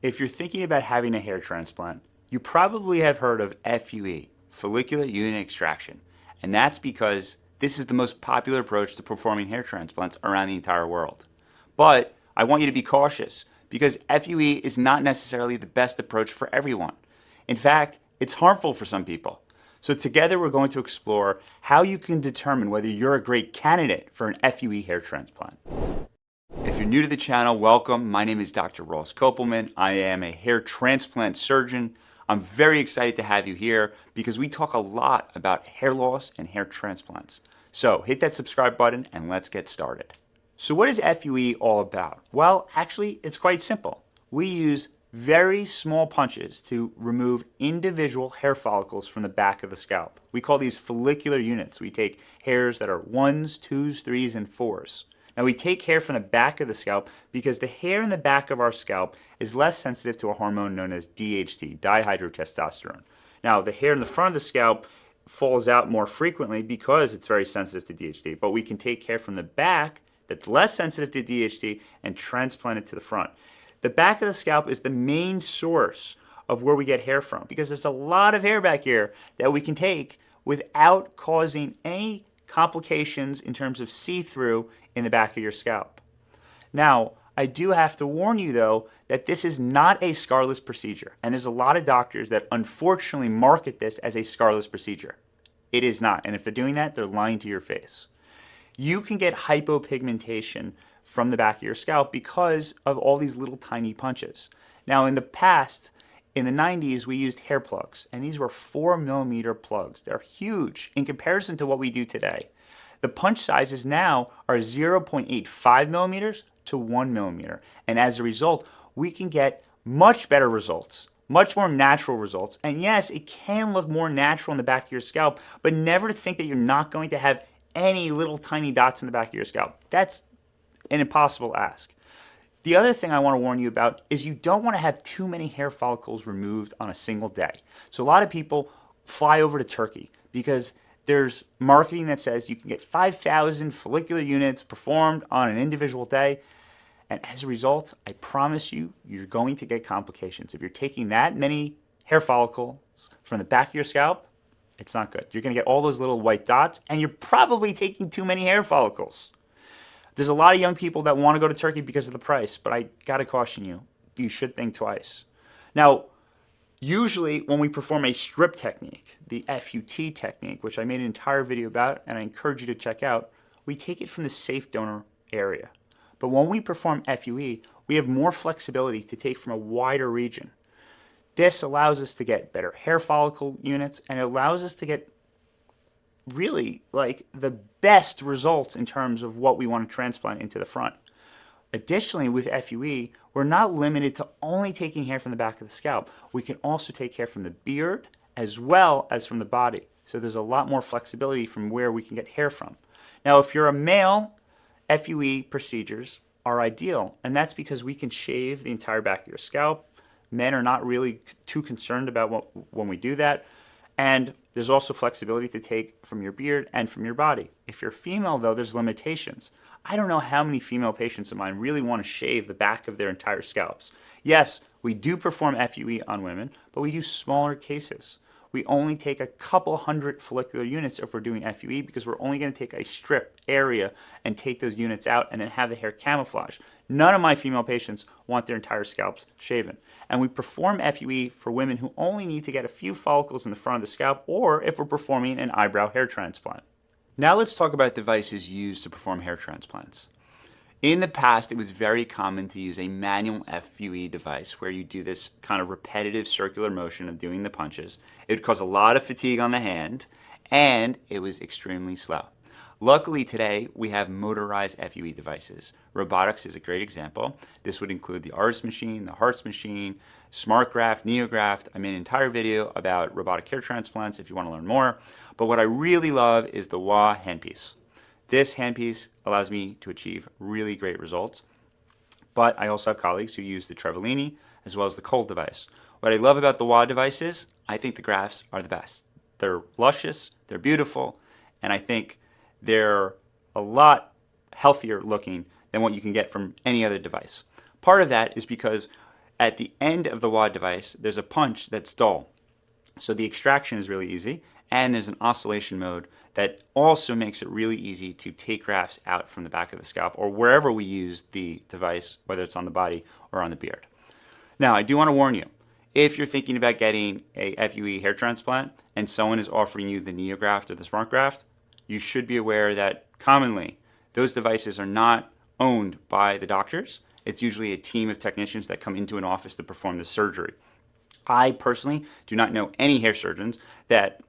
If you're thinking about having a hair transplant, you probably have heard of FUE, Follicular Unit Extraction, and that's because this is the most popular approach to performing hair transplants around the entire world. But I want you to be cautious because FUE is not necessarily the best approach for everyone. In fact, it's harmful for some people. So together we're going to explore how you can determine whether you're a great candidate for an FUE hair transplant. If you're new to the channel, welcome. My name is Dr. Ross Kopelman. I am a hair transplant surgeon. I'm very excited to have you here because we talk a lot about hair loss and hair transplants. So hit that subscribe button and let's get started. So what is FUE all about? Well, actually, it's quite simple. We use very small punches to remove individual hair follicles from the back of the scalp. We call these follicular units. We take hairs that are 1s, 2s, 3s, and 4s. Now we take hair from the back of the scalp because the hair in the back of our scalp is less sensitive to a hormone known as DHT, dihydrotestosterone. Now the hair in the front of the scalp falls out more frequently because it's very sensitive to DHT, but we can take hair from the back that's less sensitive to DHT and transplant it to the front. The back of the scalp is the main source of where we get hair from because there's a lot of hair back here that we can take without causing any complications in terms of see-through in the back of your scalp. Now, I do have to warn you though that this is not a scarless procedure, and there's a lot of doctors that unfortunately market this as a scarless procedure. It is not, and if they're doing that, they're lying to your face. You can get hypopigmentation from the back of your scalp because of all these little tiny punches. Now in the past, in the 90s, we used hair plugs, and these were 4mm plugs. They're huge in comparison to what we do today. The punch sizes now are 0.85 millimeters to 1 millimeter, and as a result, we can get much better results, much more natural results. And yes, it can look more natural in the back of your scalp, but never think that you're not going to have any little tiny dots in the back of your scalp. That's an impossible ask. The other thing I want to warn you about is you don't want to have too many hair follicles removed on a single day. So a lot of people fly over to Turkey because there's marketing that says you can get 5,000 follicular units performed on an individual day. And as a result, I promise you, you're going to get complications. If you're taking that many hair follicles from the back of your scalp, it's not good. You're going to get all those little white dots, and you're probably taking too many hair follicles. There's a lot of young people that want to go to Turkey because of the price, but I got to caution you, you should think twice. Now, usually when we perform a strip technique, the FUT technique, which I made an entire video about and I encourage you to check out, we take it from the safe donor area. But when we perform FUE, we have more flexibility to take from a wider region. This allows us to get better hair follicle units, and it allows us to get really like the best results in terms of what we want to transplant into the front. Additionally, with FUE, we're not limited to only taking hair from the back of the scalp. We can also take hair from the beard as well as from the body. So there's a lot more flexibility from where we can get hair from. Now, if you're a male, FUE procedures are ideal, and that's because we can shave the entire back of your scalp. Men are not really too concerned about when we do that. And there's also flexibility to take from your beard and from your body. If you're female, though, there's limitations. I don't know how many female patients of mine really want to shave the back of their entire scalps. Yes, we do perform FUE on women, but we do smaller cases. We only take a couple hundred follicular units if we're doing FUE because we're only going to take a strip area and take those units out and then have the hair camouflage. None of my female patients want their entire scalps shaven. And we perform FUE for women who only need to get a few follicles in the front of the scalp, or if we're performing an eyebrow hair transplant. Now let's talk about devices used to perform hair transplants. In the past, it was very common to use a manual FUE device where you do this kind of repetitive circular motion of doing the punches. It would cause a lot of fatigue on the hand, and it was extremely slow. Luckily today, we have motorized FUE devices. Robotics is a great example. This would include the ARTIS machine, the HEARTS machine, SmartGraft, NeoGraft. I made an entire video about robotic hair transplants if you want to learn more. But what I really love is the WA handpiece. This handpiece allows me to achieve really great results. But I also have colleagues who use the Trevolini as well as the Cold device. What I love about the WA devices, I think the grafts are the best. They're luscious, they're beautiful, and I think they're a lot healthier looking than what you can get from any other device. Part of that is because at the end of the wad device, there's a punch that's dull. So the extraction is really easy, and there's an oscillation mode that also makes it really easy to take grafts out from the back of the scalp or wherever we use the device, whether it's on the body or on the beard. Now, I do want to warn you, if you're thinking about getting a FUE hair transplant and someone is offering you the NeoGraft or the SmartGraft, you should be aware that commonly those devices are not owned by the doctors. It's usually a team of technicians that come into an office to perform the surgery. I personally do not know any hair surgeons that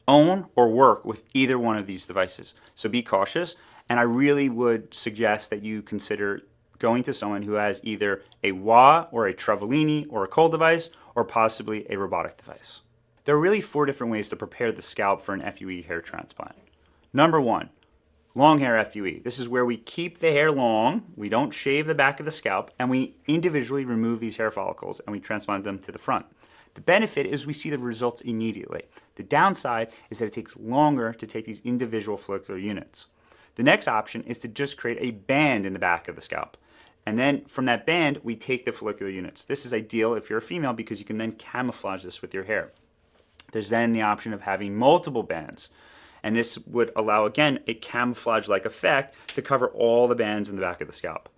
own or work with either one of these devices. So be cautious, and I really would suggest that you consider going to someone who has either a WA or a Travellini or a Cole device or possibly a robotic device. There are really 4 different ways to prepare the scalp for an FUE hair transplant. Number 1, long hair FUE. This is where we keep the hair long, we don't shave the back of the scalp, and we individually remove these hair follicles and we transplant them to the front. The benefit is we see the results immediately. The downside is that it takes longer to take these individual follicular units. The next option is to just create a band in the back of the scalp. And then from that band, we take the follicular units. This is ideal if you're a female because you can then camouflage this with your hair. There's then the option of having multiple bands. And this would allow, again, a camouflage-like effect to cover all the bands in the back of the scalp.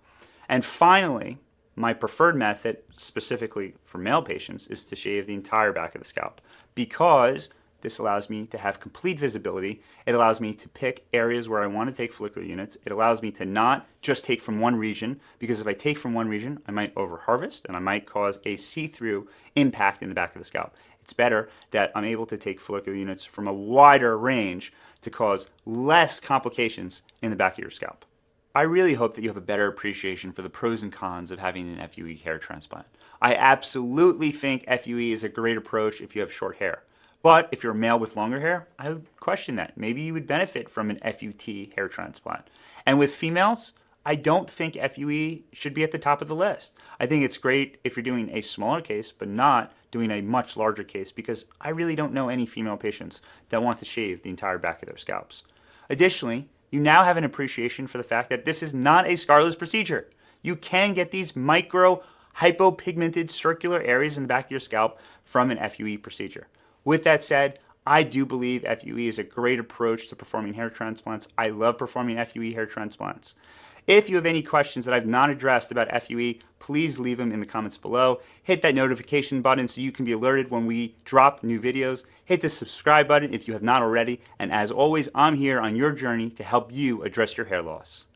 And finally, my preferred method, specifically for male patients, is to shave the entire back of the scalp because this allows me to have complete visibility. It allows me to pick areas where I want to take follicular units. It allows me to not just take from one region, because if I take from one region, I might over-harvest and I might cause a see-through impact in the back of the scalp. It's better that I'm able to take follicular units from a wider range to cause less complications in the back of your scalp. I really hope that you have a better appreciation for the pros and cons of having an FUE hair transplant. I absolutely think FUE is a great approach if you have short hair. But if you're a male with longer hair, I would question that. Maybe you would benefit from an FUT hair transplant. And with females, I don't think FUE should be at the top of the list. I think it's great if you're doing a smaller case, but not doing a much larger case, because I really don't know any female patients that want to shave the entire back of their scalps. Additionally, you now have an appreciation for the fact that this is not a scarless procedure. You can get these micro hypopigmented circular areas in the back of your scalp from an FUE procedure. With that said, I do believe FUE is a great approach to performing hair transplants. I love performing FUE hair transplants. If you have any questions that I've not addressed about FUE, please leave them in the comments below. Hit that notification button so you can be alerted when we drop new videos. Hit the subscribe button if you have not already. And as always, I'm here on your journey to help you address your hair loss.